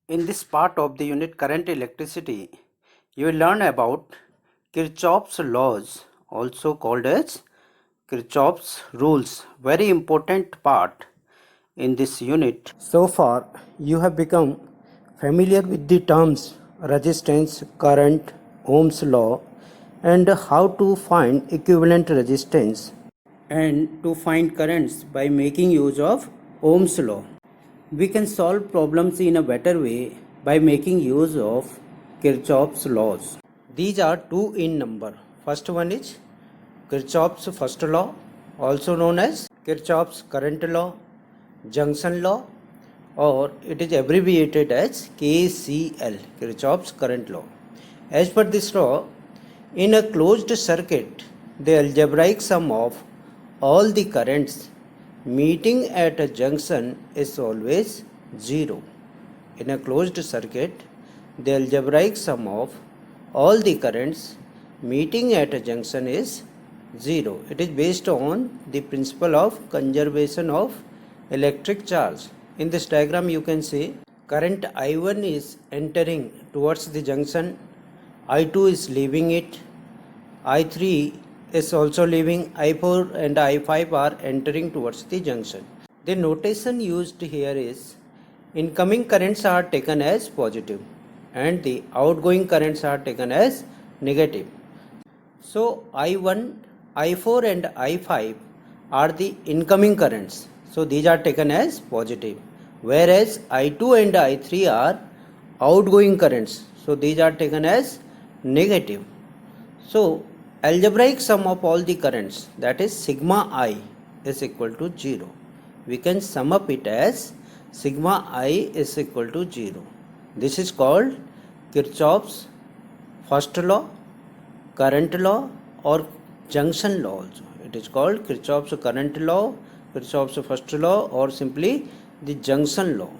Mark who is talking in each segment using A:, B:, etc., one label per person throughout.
A: In this part of the unit current electricity, you will learn about Kirchhoff's laws, also called as Kirchhoff's rules, very important part in this unit. So far, you have become familiar with the terms resistance, current, Ohm's law, and how to find equivalent resistance and to find currents by making use of Ohm's law. We can solve problems in a better way by making use of Kirchhoff's laws. These are two in number. First one is Kirchhoff's first law, also known as Kirchhoff's current law, junction law, or it is abbreviated as KCL, Kirchhoff's current law. As per this law, in a closed circuit, the algebraic sum of all the currents meeting at a junction is always 0. In a closed circuit, the algebraic sum of all the currents meeting at a junction is 0. It is based on the principle of conservation of electric charge. In this diagram you can see current I1 is entering towards the junction, I2 is leaving it, I3 is also leaving, I4 and I5 are entering towards the junction. The notation used here is incoming currents are taken as positive and the outgoing currents are taken as negative. So I1, I4 and I5 are the incoming currents. So these are taken as positive, whereas I2 and I3 are outgoing currents. So these are taken as negative. So algebraic sum of all the currents, that is sigma I, is equal to 0. We can sum up it as sigma I is equal to 0. This is called Kirchhoff's first law, current law, or junction law also. It is called Kirchhoff's current law, Kirchhoff's first law, or simply the junction law.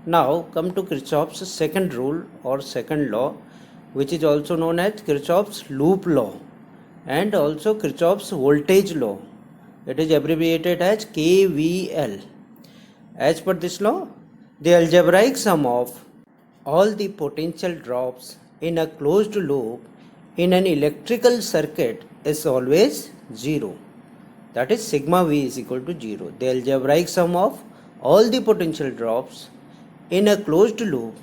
A: Now come to Kirchhoff's second rule or second law, which is also known as Kirchhoff's loop law and also Kirchhoff's voltage law. It is abbreviated as KVL. As per this law, the algebraic sum of all the potential drops in a closed loop in an electrical circuit is always 0. That is sigma V is equal to 0. The algebraic sum of all the potential drops in a closed loop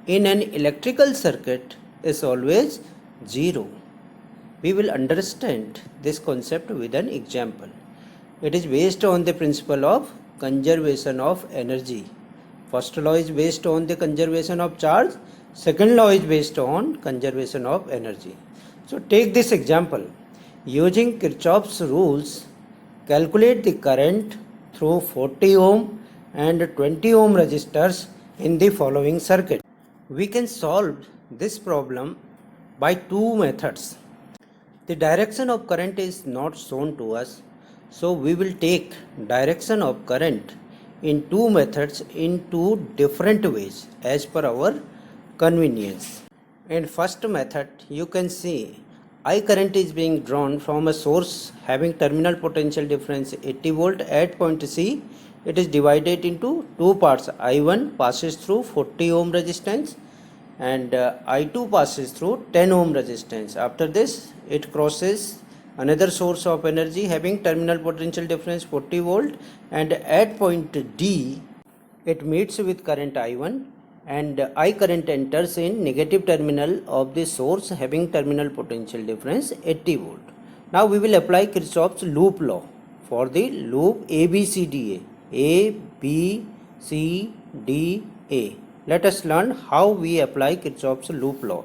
A: in an electrical circuit is always 0. We will understand this concept with an example. It is based on the principle of conservation of energy. First law is based on the conservation of charge. Second law is based on conservation of energy. So take this example. Using Kirchhoff's rules, calculate the current through 40 ohm and 20 ohm resistors in the following circuit. We can solve this problem by two methods. The direction of current is not shown to us, so we will take direction of current in two methods in two different ways as per our convenience. In first method, you can see I current is being drawn from a source having terminal potential difference 80 volt at point C. It is divided into two parts. I1 passes through 40 ohm resistance and I2 passes through 10 ohm resistance. After this, it crosses another source of energy having terminal potential difference 40 volt, and at point D it meets with current I1 and I current enters in negative terminal of the source having terminal potential difference 80 volt. Now we will apply Kirchhoff's loop law for the loop ABCDA. A, B, C, D, A. Let us learn how we apply Kirchhoff's loop law.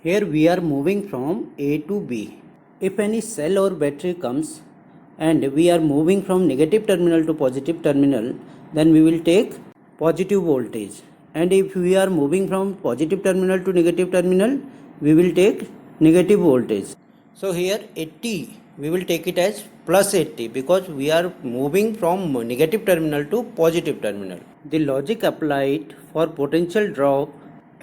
A: Here we are moving from A to B. If any cell or battery comes and we are moving from negative terminal to positive terminal, then we will take positive voltage. And if we are moving from positive terminal to negative terminal, we will take negative voltage. So here 80, we will take it as plus 80 because we are moving from negative terminal to positive terminal. The logic applied for potential drop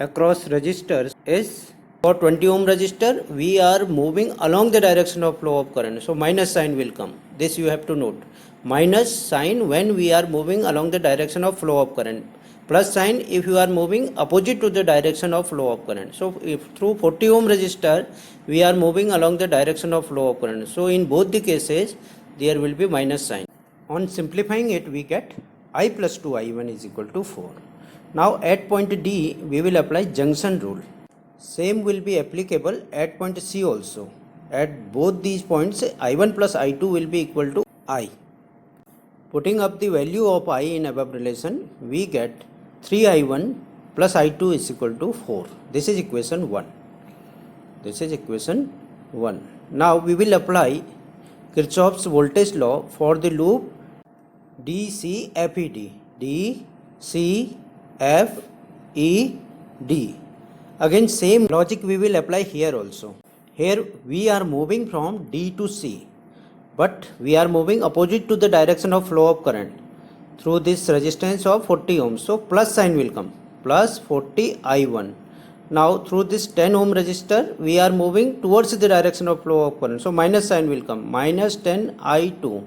A: across resistors is for 20 ohm resistor, we are moving along the direction of flow of current. So minus sign will come. This you have to note. Minus sign when we are moving along the direction of flow of current. plus sign if you are moving opposite to the direction of flow of current. So if through 40 ohm resistor we are moving along the direction of flow of current, so in both the cases there will be minus sign. On simplifying it, we get I plus 2I1 is equal to 4. Now at point D we will apply junction rule. Same will be applicable at point C also. At both these points I1 plus I2 will be equal to I. Putting up the value of I in above relation, we get 3I1 plus I2 is equal to 4. This is equation 1. This is equation 1. Now we will apply Kirchhoff's voltage law for the loop DCFED. DCFED. Again same logic we will apply here also. Here we are moving from D to C, but we are moving opposite to the direction of flow of current through this resistance of 40 ohms. So plus sign will come, plus 40 I1. Now through this 10 ohm resistor we are moving towards the direction of flow of current. So minus sign will come, minus 10 I2.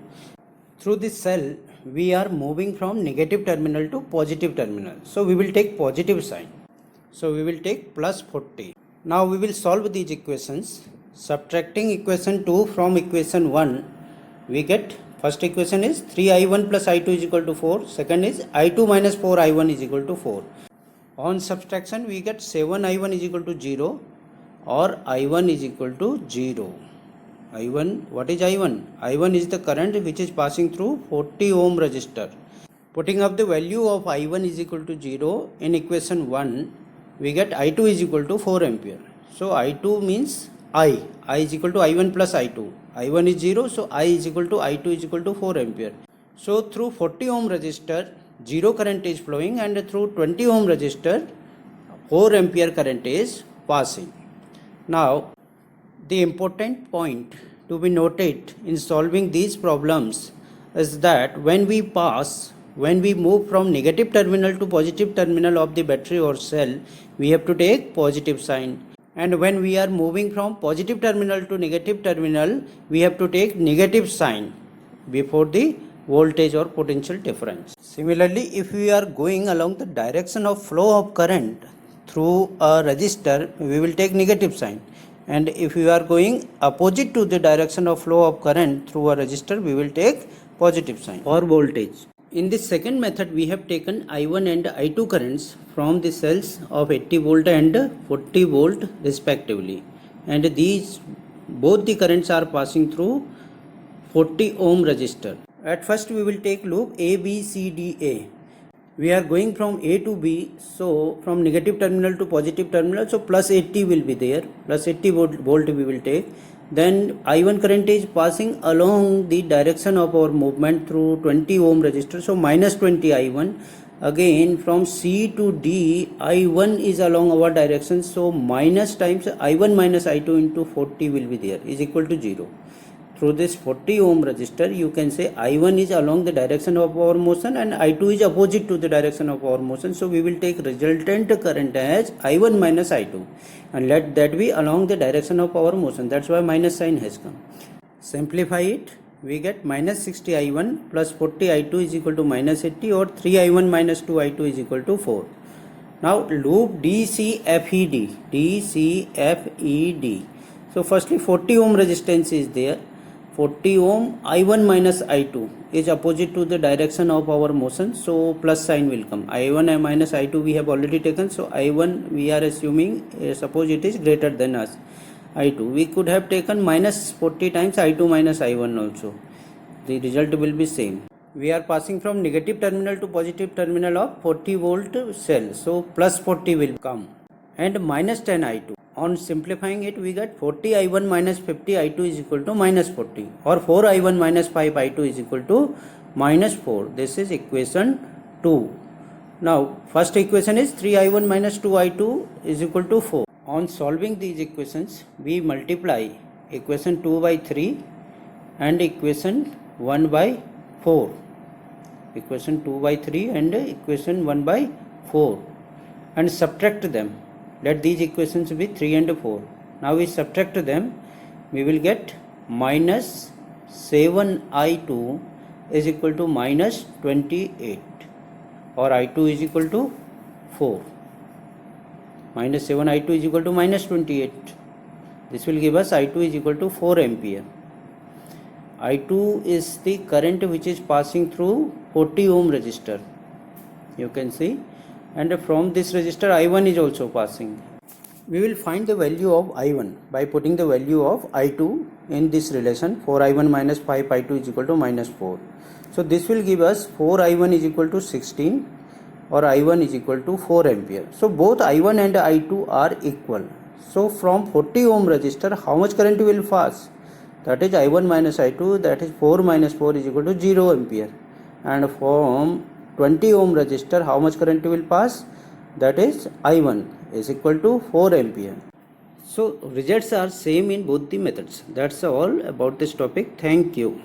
A: Through this cell we are moving from negative terminal to positive terminal. So we will take positive sign. So we will take plus 40. Now we will solve these equations. Subtracting equation 2 from equation 1, we get first equation is 3I1 plus I2 is equal to 4. Second is I2 minus 4I1 is equal to 4. On subtraction we get 7I1 is equal to 0 or I1 is equal to 0. I1, what is I1? I1 is the current which is passing through 40 ohm resistor. Putting up the value of I1 is equal to 0 in equation 1, we get I2 is equal to 4 ampere. So I2 means I is equal to I1 plus I2. I1 is 0, so I is equal to I2 is equal to 4 ampere. So through 40 ohm resistor 0 current is flowing, and through 20 ohm resistor 4 ampere current is passing. Now the important point to be noted in solving these problems is that when we move from negative terminal to positive terminal of the battery or cell, we have to take positive sign. And when we are moving from positive terminal to negative terminal, we have to take negative sign before the voltage or potential difference. Similarly, if we are going along the direction of flow of current through a resistor, we will take negative sign. And if we are going opposite to the direction of flow of current through a resistor, we will take positive sign or voltage. In this second method, we have taken I1 and I2 currents from the cells of 80 volt and 40 volt respectively, and these both the currents are passing through 40 ohm resistor. At first we will take loop A, B, C, D, A. We are going from A to B, so from negative terminal to positive terminal, so plus 80 will be there, plus 80 volt we will take. Then I1 current is passing along the direction of our movement through 20 ohm resistor, so minus 20 I1. Again from C to D, I1 is along our direction, so minus times I1 minus I2 into 40 will be there, is equal to 0. Through this 40 ohm resistor, you can say I1 is along the direction of our motion and I2 is opposite to the direction of our motion. So we will take resultant current as I1 minus I2 and let that be along the direction of our motion. That's why minus sign has come. Simplify it, we get minus 60 I1 plus 40 I2 is equal to minus 80, or 3 I1 minus 2 I2 is equal to 4. Now loop DCFED. So firstly 40 ohm resistance is there. 40 ohm I1 minus I2 is opposite to the direction of our motion, so plus sign will come. I1 and minus I2 we have already taken, so I1 we are assuming, suppose it is greater than us I2, we could have taken minus 40 times I2 minus I1 also. The result will be same. We are passing from negative terminal to positive terminal of 40 volt cell, so plus 40 will come, and minus 10 I2. On simplifying it, we get 40 I1 minus 50 I2 is equal to minus 40, or 4 I1 minus 5 I2 is equal to minus 4. This is equation 2. Now first equation is 3 I1 minus 2 I2 is equal to 4. On solving these equations, we multiply equation 2 by 3 and equation 1 by 4. Equation 2 by 3 and equation 1 by 4, and subtract them. Let these equations be 3 and 4. Now we subtract them, we will get minus 7 I2 is equal to minus 28. or I2 is equal to 4. Minus 7 I2 is equal to minus 28. This will give us I2 is equal to 4 ampere. I2 is the current which is passing through 40 ohm resistor. You can see, and from this resistor I1 is also passing. We will find the value of I1 by putting the value of I2 in this relation. 4I1 minus 5I2 is equal to minus 4. So this will give us 4I1 is equal to 16, or I1 is equal to 4 ampere. So both I1 and I2 are equal. So from 40 ohm resistor, how much current will pass? That is I1 minus I2, that is 4 minus 4 is equal to 0 ampere. And from 20 ohm resistor, how much current will pass? That is I1 is equal to 4 ampere. So results are same in both the methods. That's all about this topic. Thank you.